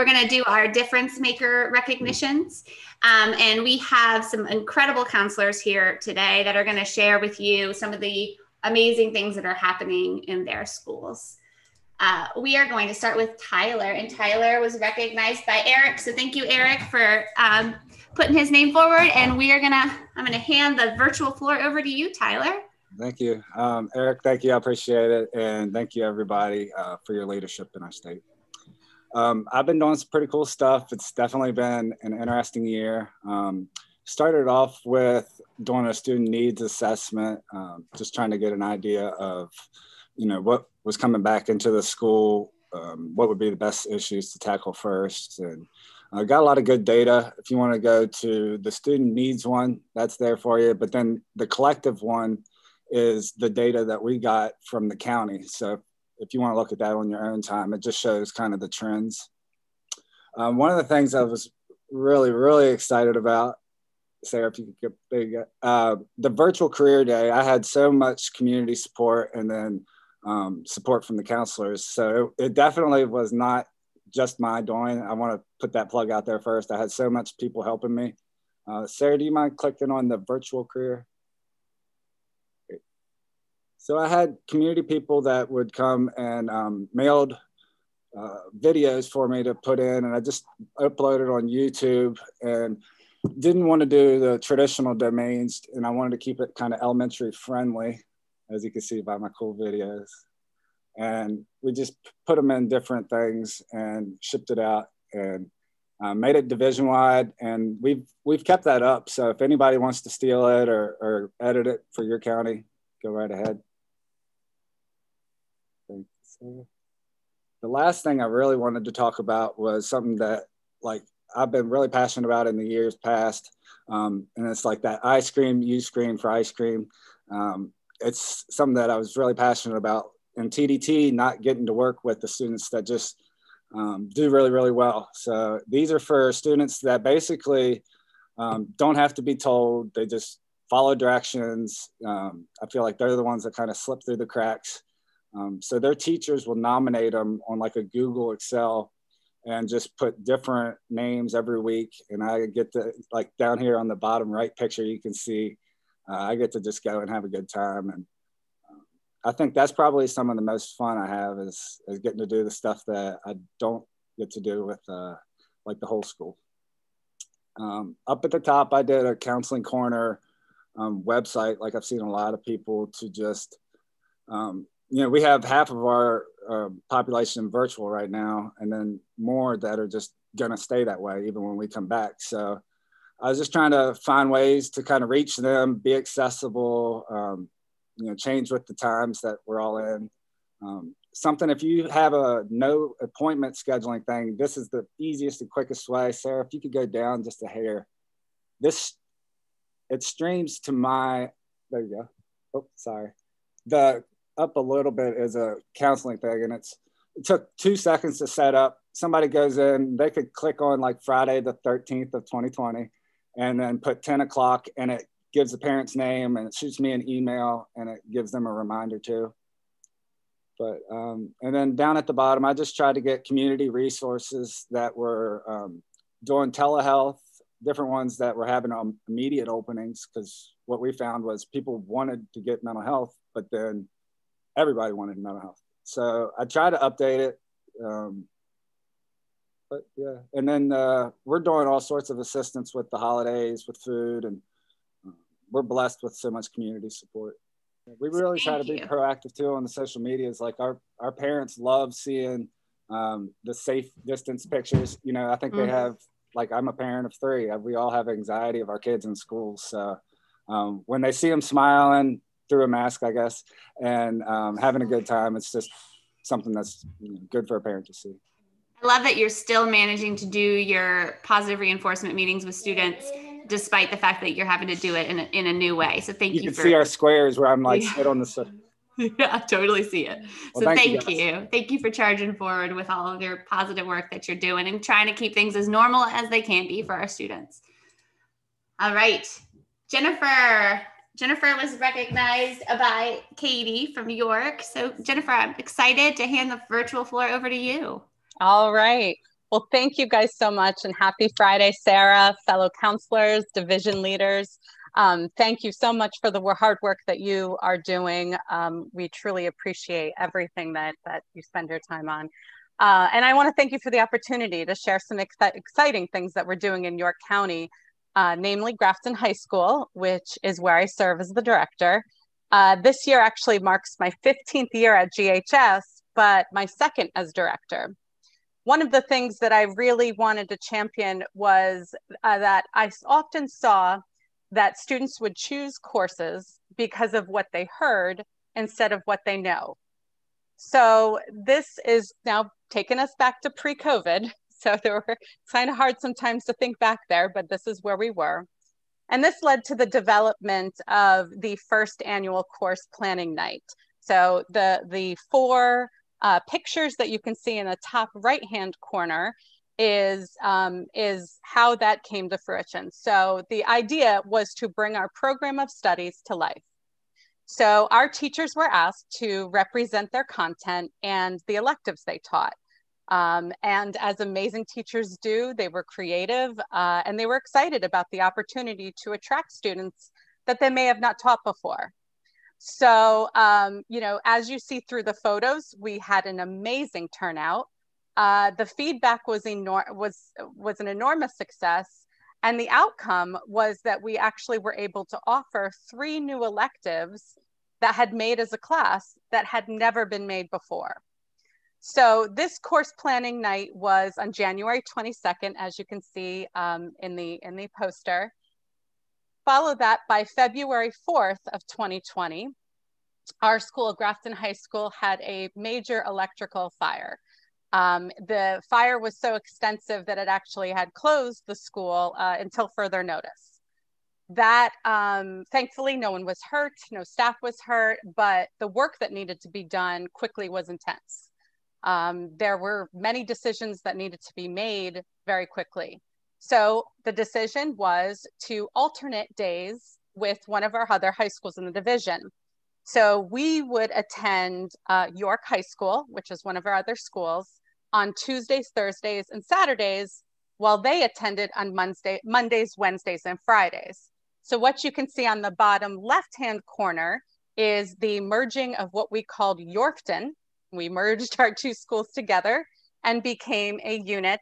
we're going to do our difference maker recognitions. And we have some incredible counselors here today that are going to share with you some of the amazing things that are happening in their schools. We are going to start with Tyler, and Tyler was recognized by Eric. So thank you, Eric, for putting his name forward. And I'm gonna hand the virtual floor over to you, Tyler. Thank you. Eric, thank you. I appreciate it. And thank you, everybody, for your leadership in our state. I've been doing some pretty cool stuff. It's definitely been an interesting year. Started off with doing a student needs assessment, just trying to get an idea of, what was coming back into the school, what would be the best issues to tackle first. And I got a lot of good data. If you want to go to the student needs one, that's there for you. But then the collective one is the data that we got from the county. So if you want to look at that on your own time, it just shows kind of the trends. One of the things I was really, really excited about, Sarah, if you could get, there you go. The virtual career day, I had so much community support and then support from the counselors. So it definitely was not just my doing. I want to put that plug out there first. I had so much people helping me. Sarah, do you mind clicking on the virtual career? Great. So I had community people that would come and mailed videos for me to put in, and I just uploaded on YouTube, and didn't want to do the traditional domains, and I wanted to keep it kind of elementary friendly, as you can see by my cool videos. And we just put them in different things and shipped it out, and made it division wide. And we've kept that up. So if anybody wants to steal it or edit it for your county, go right ahead. Thanks. The last thing I really wanted to talk about was something that I've been really passionate about in the years past. And it's like that I scream, you scream for ice cream. It's something that I was really passionate about in TDT, not getting to work with the students that just do really, really well. So these are for students that basically don't have to be told. They just follow directions. I feel like they're the ones that kind of slip through the cracks. So their teachers will nominate them on like a Google Excel and just put different names every week. And I get to, like down here on the bottom right picture, you can see, I get to just go and have a good time. And I think that's probably some of the most fun I have is getting to do the stuff that I don't get to do with like the whole school. Up at the top, I did a Counseling Corner website. Like I've seen a lot of people to just, we have half of our population virtual right now, and then more that are just gonna stay that way even when we come back. So I was just trying to find ways to kind of reach them, be accessible, change with the times that we're all in. Something, if you have a no appointment scheduling thing, this is the easiest and quickest way. Sarah, if you could go down just a hair. It streams to my, there you go. Oh, sorry. The up a little bit is a counseling thing, and it took 2 seconds to set up. Somebody goes in, they could click on like Friday the 13th of 2020 and then put 10 o'clock, and it gives the parent's name, and it shoots me an email, and it gives them a reminder too. But, and then down at the bottom, I just tried to get community resources that were doing telehealth, different ones that were having immediate openings, because what we found was people wanted to get mental health, but then everybody wanted mental health. So I tried to update it. But yeah, and then we're doing all sorts of assistance with the holidays, with food, and we're blessed with so much community support. We really try to be proactive too on the social medias. Like our parents love seeing the safe distance pictures. I think they have, like I'm a parent of 3. We all have anxiety of our kids in school. So when they see them smiling through a mask, I guess, and having a good time, it's just something that's good for a parent to see. I love that you're still managing to do your positive reinforcement meetings with students, despite the fact that you're having to do it in a new way. So thank you. You can see our squares where I'm like sit on the. Yeah, I totally see it. Well, so thank you. Thank you for charging forward with all of your positive work that you're doing and trying to keep things as normal as they can be for our students. All right, Jennifer. Jennifer was recognized by Katie from York. So Jennifer, I'm excited to hand the virtual floor over to you. All right. Well, thank you guys so much, and happy Friday, Sarah, fellow counselors, division leaders. Thank you so much for the hard work that you are doing. We truly appreciate everything that you spend your time on. And I want to thank you for the opportunity to share some exciting things that we're doing in York County, namely Grafton High School, which is where I serve as the director. This year actually marks my 15th year at GHS, but my second as director. One of the things that I really wanted to champion was that I often saw that students would choose courses because of what they heard instead of what they know. So this is now taking us back to pre-COVID. So there were kind of hard sometimes to think back there, but this is where we were. And this led to the development of the first annual course planning night. So the four pictures that you can see in the top right-hand corner is how that came to fruition. So the idea was to bring our program of studies to life. So our teachers were asked to represent their content and the electives they taught. And as amazing teachers do, they were creative and they were excited about the opportunity to attract students that they may have not taught before. So, you know, as you see through the photos, we had an amazing turnout. The feedback was an enormous success. And the outcome was that we actually were able to offer 3 new electives that had made as a class that had never been made before. So this course planning night was on January 22nd, as you can see in the poster. Follow that by February 4th of 2020, our school, Grafton High School, had a major electrical fire. The fire was so extensive that it actually had closed the school until further notice. That, thankfully, no one was hurt, no staff was hurt, but the work that needed to be done quickly was intense. There were many decisions that needed to be made very quickly. So the decision was to alternate days with one of our other high schools in the division. So we would attend York High School, which is one of our other schools, on Tuesdays, Thursdays, and Saturdays, while they attended on Mondays, Wednesdays, and Fridays. So what you can see on the bottom left-hand corner is the merging of what we called Yorkton. We merged our 2 schools together and became a unit.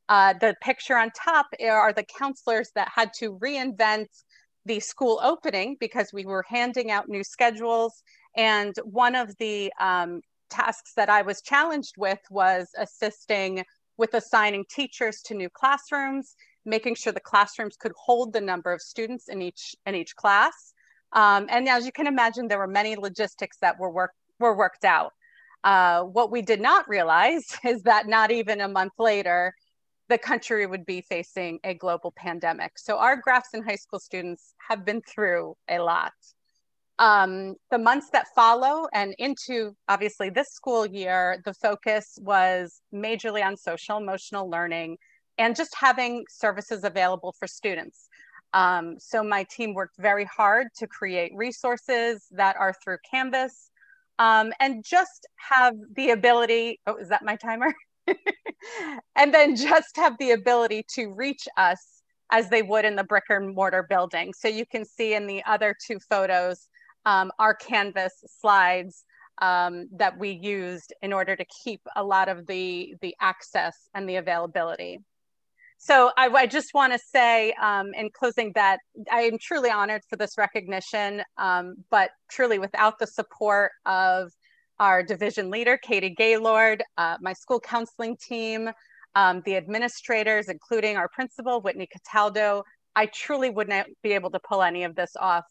The picture on top are the counselors that had to reinvent the school opening because we were handing out new schedules. And one of the tasks that I was challenged with was assisting with assigning teachers to new classrooms, making sure the classrooms could hold the number of students in each class. And as you can imagine, there were many logistics that were worked out. What we did not realize is that not even a month later, the country would be facing a global pandemic. So our Grafton High School students have been through a lot. The months that follow and into obviously this school year, the focus was majorly on social emotional learning and just having services available for students. So my team worked very hard to create resources that are through Canvas and just have the ability, oh, is that my timer? And then just have the ability to reach us as they would in the brick and mortar building. So you can see in the other 2 photos, our Canvas slides that we used in order to keep a lot of the access and the availability. So I just want to say in closing that I am truly honored for this recognition, but truly without the support of our division leader, Katie Gaylord, my school counseling team, the administrators, including our principal, Whitney Cataldo, I truly wouldn't be able to pull any of this off.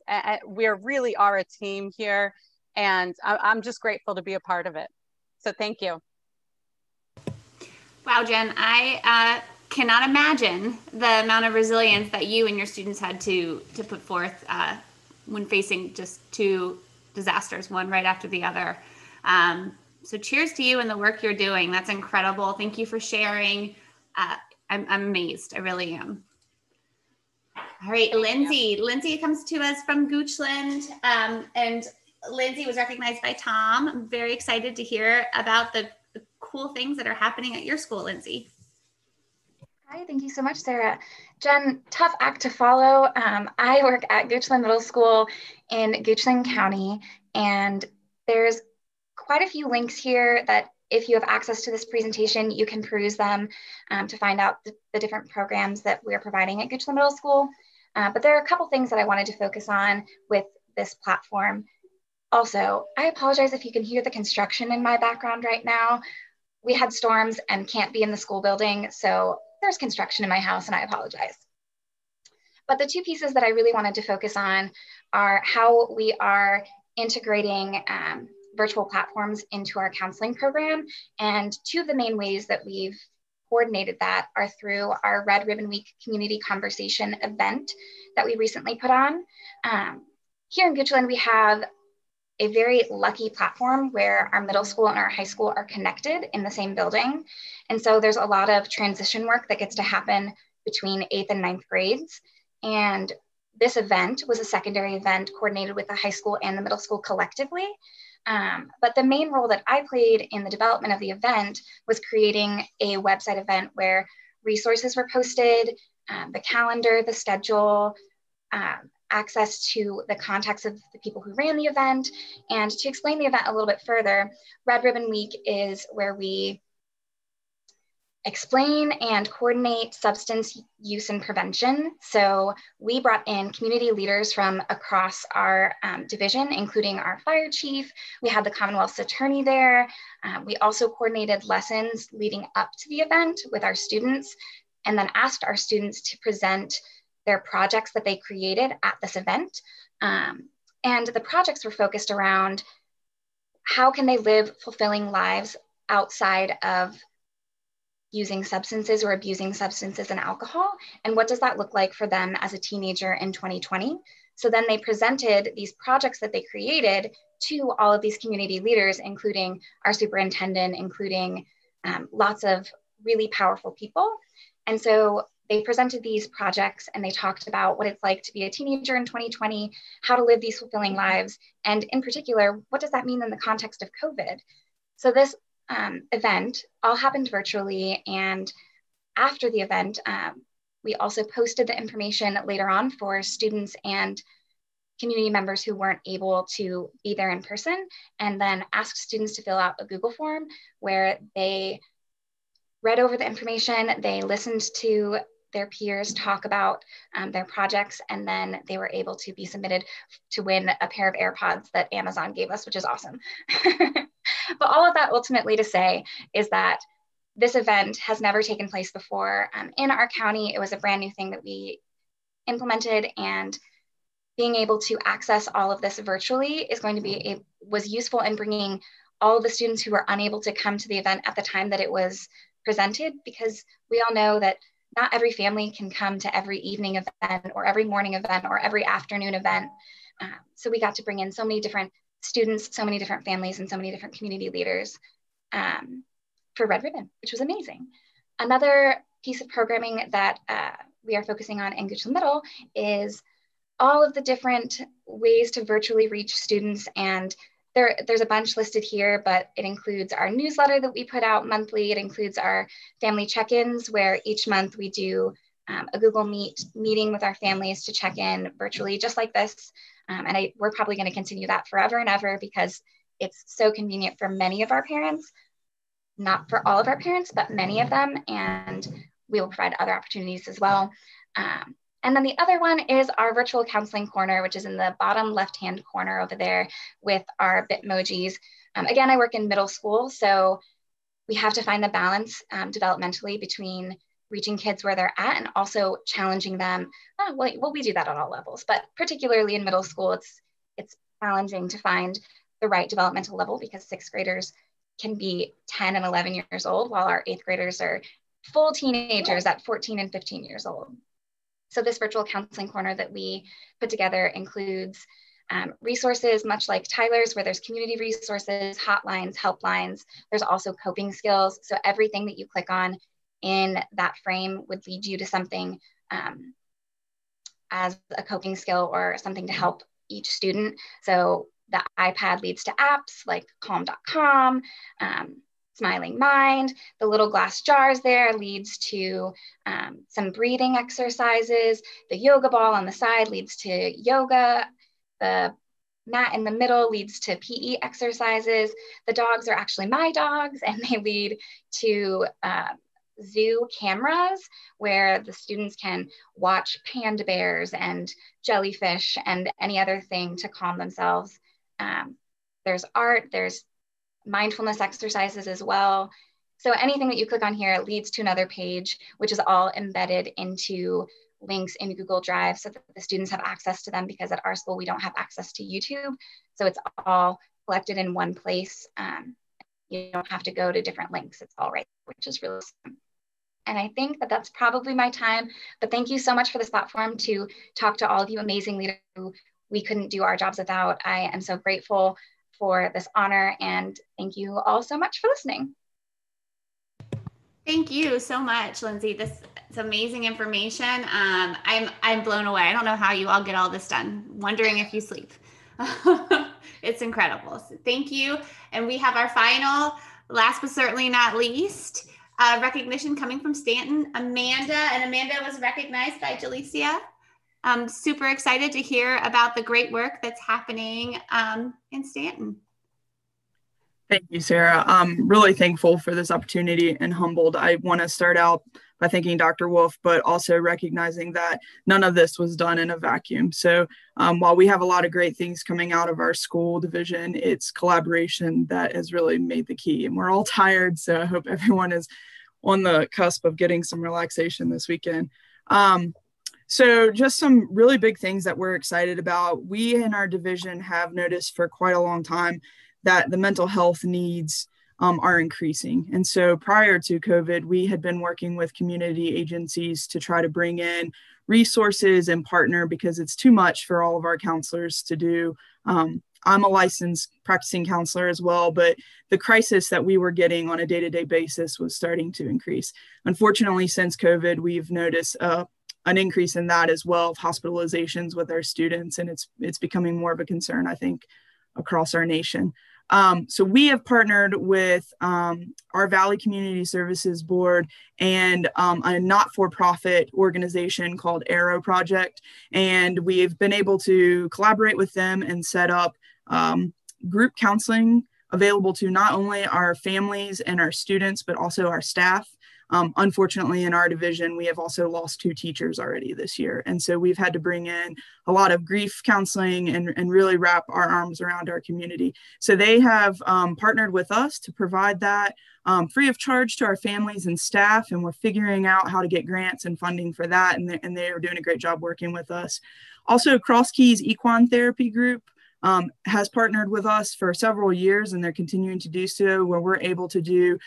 We really are a team here, and I'm just grateful to be a part of it. So thank you. Wow, Jen, I cannot imagine the amount of resilience that you and your students had to put forth when facing just 2 disasters, one right after the other. So cheers to you and the work you're doing. That's incredible. Thank you for sharing. I'm amazed. I really am. All right, Lindsay. Lindsay comes to us from Goochland, and Lindsay was recognized by Tom. I'm very excited to hear about the cool things that are happening at your school, Lindsay. Hi, thank you so much, Sarah. Jen, tough act to follow. I work at Goochland Middle School in Goochland County, and there's quite a few links here that if you have access to this presentation, you can peruse them to find out the different programs that we're providing at Goochland Middle School. But there are a couple things that I wanted to focus on with this platform. Also, I apologize if you can hear the construction in my background right now. We had storms and can't be in the school building, so there's construction in my house and I apologize. But the two pieces that I really wanted to focus on are how we are integrating virtual platforms into our counseling program. And two of the main ways that we've coordinated that are through our Red Ribbon Week community conversation event that we recently put on. Here in Goochland, we have a very lucky platform where our middle school and our high school are connected in the same building. And so there's a lot of transition work that gets to happen between 8th and 9th grades. And this event was a secondary event coordinated with the high school and the middle school collectively. But the main role that I played in the development of the event was creating a website event where resources were posted, the calendar, the schedule, access to the contacts of the people who ran the event. And to explain the event a little bit further, Red Ribbon Week is where we explain and coordinate substance use and prevention. So we brought in community leaders from across our division, including our fire chief. We had the Commonwealth's attorney there. We also coordinated lessons leading up to the event with our students, and then asked our students to present their projects that they created at this event. And the projects were focused around how can they live fulfilling lives outside of using substances or abusing substances and alcohol, and what does that look like for them as a teenager in 2020? So then they presented these projects that they created to all of these community leaders, including our superintendent, including lots of really powerful people. And so they presented these projects and they talked about what it's like to be a teenager in 2020, how to live these fulfilling lives, and in particular, what does that mean in the context of COVID? So this event all happened virtually, and after the event, we also posted the information later on for students and community members who weren't able to be there in person, and then asked students to fill out a Google form where they read over the information, they listened to their peers talk about their projects, and then they were able to be submitted to win a pair of AirPods that Amazon gave us, which is awesome. But all of that ultimately to say is that this event has never taken place before in our county. It was a brand new thing that we implemented, and being able to access all of this virtually is going to be was useful in bringing all of the students who were unable to come to the event at the time that it was presented, because we all know that not every family can come to every evening event or every morning event or every afternoon event. So we got to bring in so many different students, so many different families, and so many different community leaders for Red Ribbon, which was amazing. Another piece of programming that we are focusing on in Goochland Middle is all of the different ways to virtually reach students. And there's a bunch listed here, but it includes our newsletter that we put out monthly. It includes our family check-ins, where each month we do a Google Meet meeting with our families to check in virtually, just like this. And we're probably going to continue that forever and ever, because it's so convenient for many of our parents, not for all of our parents, but many of them. And we will provide other opportunities as well. And then the other one is our virtual counseling corner, which is in the bottom left-hand corner over there with our Bitmojis. Again, I work in middle school, so we have to find the balance developmentally between reaching kids where they're at and also challenging them. Well, we do that at all levels, but particularly in middle school, it's challenging to find the right developmental level, because sixth graders can be 10 and 11 years old, while our eighth graders are full teenagers at 14 and 15 years old. So this virtual counseling corner that we put together includes resources much like Tyler's, where there's community resources, hotlines, helplines. There's also coping skills. So everything that you click on in that frame would lead you to something as a coping skill or something to help each student. So the iPad leads to apps like calm.com, Smiling Mind. The little glass jars there leads to some breathing exercises. The yoga ball on the side leads to yoga. The mat in the middle leads to PE exercises. The dogs are actually my dogs, and they lead to zoo cameras where the students can watch panda bears and jellyfish and any other thing to calm themselves. There's art, there's mindfulness exercises as well. So anything that you click on here leads to another page, which is all embedded into links in Google Drive so that the students have access to them, because at our school, we don't have access to YouTube. So it's all collected in one place. You don't have to go to different links. It's all right, which is really awesome. And I think that that's probably my time, but thank you so much for this platform to talk to all of you amazing leaders who we couldn't do our jobs without. I am so grateful for this honor, and thank you all so much for listening. Thank you so much, Lindsay. This is amazing information. I'm blown away. I don't know how you all get all this done. Wondering if you sleep. It's incredible. So thank you. And we have our final, last but certainly not least, recognition coming from Stanton, Amanda. And Amanda was recognized by Jalicia. I'm super excited to hear about the great work that's happening in Stanton. Thank you, Sarah. I'm really thankful for this opportunity and humbled. I want to start out by thanking Dr. Wolf, but also recognizing that none of this was done in a vacuum. So while we have a lot of great things coming out of our school division, it's collaboration that has really made the key. And we're all tired, so I hope everyone is on the cusp of getting some relaxation this weekend. So just some really big things that we're excited about. We in our division have noticed for quite a long time that the mental health needs are increasing. And so prior to COVID, we had been working with community agencies to try to bring in resources and partner, because it's too much for all of our counselors to do. I'm a licensed practicing counselor as well, but the crisis that we were getting on a day-to-day basis was starting to increase. Unfortunately, since COVID, we've noticed an increase in that as well, of hospitalizations with our students, and it's becoming more of a concern, I think, across our nation. So we have partnered with our Valley Community Services Board and a not-for-profit organization called Arrow Project. And we've been able to collaborate with them and set up group counseling available to not only our families and our students, but also our staff. Unfortunately, in our division, we have also lost 2 teachers already this year. And so we've had to bring in a lot of grief counseling and really wrap our arms around our community. So they have partnered with us to provide that free of charge to our families and staff. And we're figuring out how to get grants and funding for that. And they are doing a great job working with us. Also, Cross Keys Equine Therapy Group has partnered with us for several years, and they're continuing to do so, where we're able to do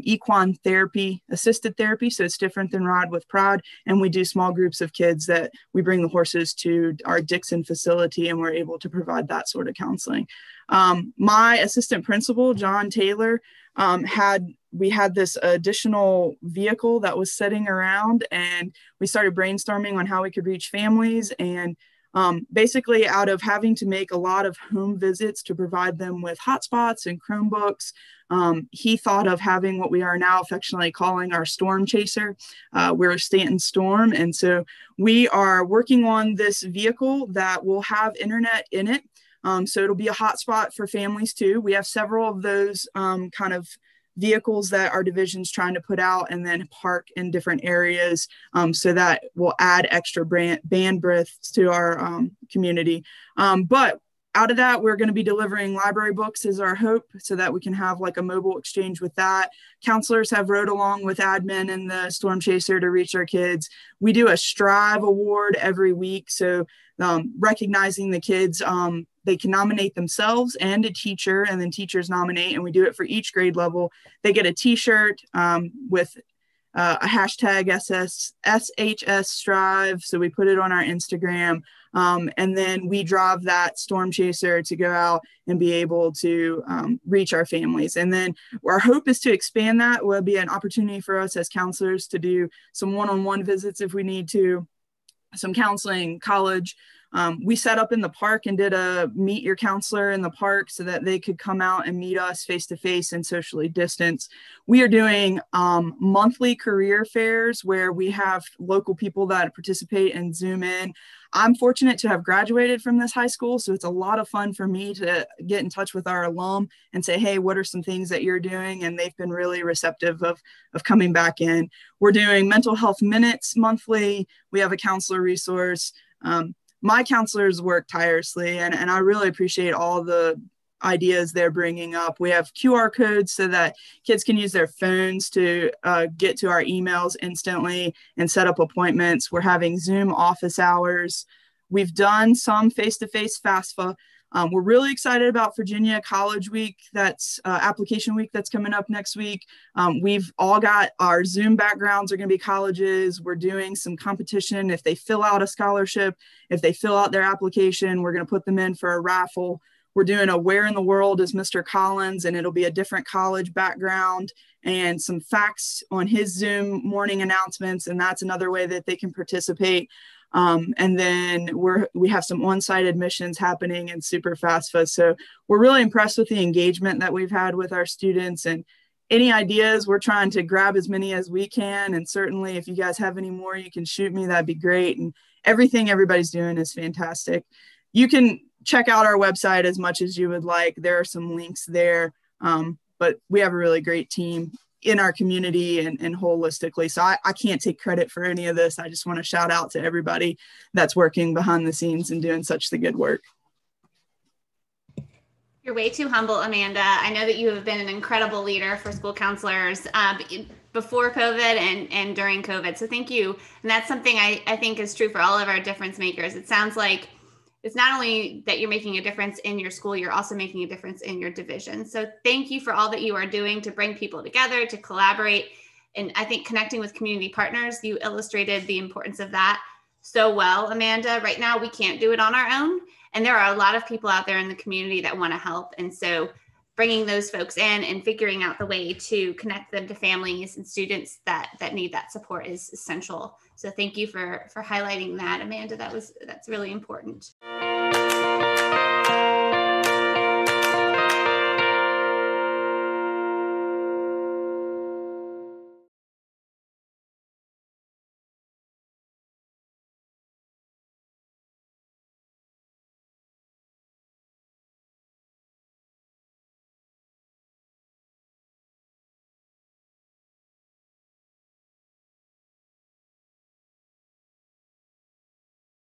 equine therapy, assisted therapy. So it's different than Ride with Pride. And we do small groups of kids that we bring the horses to our Dixon facility, and we're able to provide that sort of counseling. My assistant principal, John Taylor, we had this additional vehicle that was sitting around, and we started brainstorming on how we could reach families. And basically, out of having to make a lot of home visits to provide them with hotspots and Chromebooks, he thought of having what we are now affectionately calling our Storm Chaser. We're Stanton Storm. And so we are working on this vehicle that will have internet in it. So it'll be a hotspot for families too. We have several of those kind of vehicles that our division's trying to put out and then park in different areas, so that will add extra bandwidth to our community. But out of that, we're going to be delivering library books is our hope, so that we can have like a mobile exchange with that. Counselors have rode along with admin and the Storm Chaser to reach our kids. We do a Strive Award every week. So recognizing the kids, they can nominate themselves and a teacher, and then teachers nominate, and we do it for each grade level. They get a t-shirt with a hashtag SHS Strive. So we put it on our Instagram, and then we drive that Storm Chaser to go out and be able to reach our families. And then our hope is to expand that. It will be an opportunity for us as counselors to do some one-on-one visits if we need to, some counseling, college We set up in the park and did a meet your counselor in the park so that they could come out and meet us face to face and socially distance. We are doing monthly career fairs where we have local people that participate and Zoom in. I'm fortunate to have graduated from this high school, so it's a lot of fun for me to get in touch with our alum and say, hey, what are some things that you're doing? And they've been really receptive of coming back in. We're doing mental health minutes monthly. We have a counselor resource. My counselors work tirelessly, and I really appreciate all the ideas they're bringing up. We have QR codes so that kids can use their phones to get to our emails instantly and set up appointments. We're having Zoom office hours. We've done some face-to-face FAFSA. We're really excited about Virginia College Week. That's application week that's coming up next week. We've all got our Zoom backgrounds are going to be colleges. We're doing some competition. If they fill out a scholarship, if they fill out their application, we're going to put them in for a raffle. We're doing a Where in the World is Mr. Collins, and it'll be a different college background and some facts on his Zoom morning announcements. And that's another way that they can participate. And then we have some on-site admissions happening in Super FAFSA. So we're really impressed with the engagement that we've had with our students, and any ideas, we're trying to grab as many as we can. And certainly if you guys have any more, you can shoot me, that'd be great. And everything everybody's doing is fantastic. You can check out our website as much as you would like. There are some links there, but we have a really great team in our community and holistically. So I can't take credit for any of this. I just want to shout out to everybody that's working behind the scenes and doing such the good work. You're way too humble, Amanda. I know that you have been an incredible leader for school counselors before COVID and during COVID. So thank you. And that's something I think is true for all of our difference makers. It sounds like it's not only that you're making a difference in your school, you're also making a difference in your division. So thank you for all that you are doing to bring people together, to collaborate. And I think connecting with community partners, you illustrated the importance of that so well, Amanda. Right now, we can't do it on our own. And there are a lot of people out there in the community that want to help. And so bringing those folks in and figuring out the way to connect them to families and students that need that support is essential. So thank you for highlighting that, Amanda. That's really important.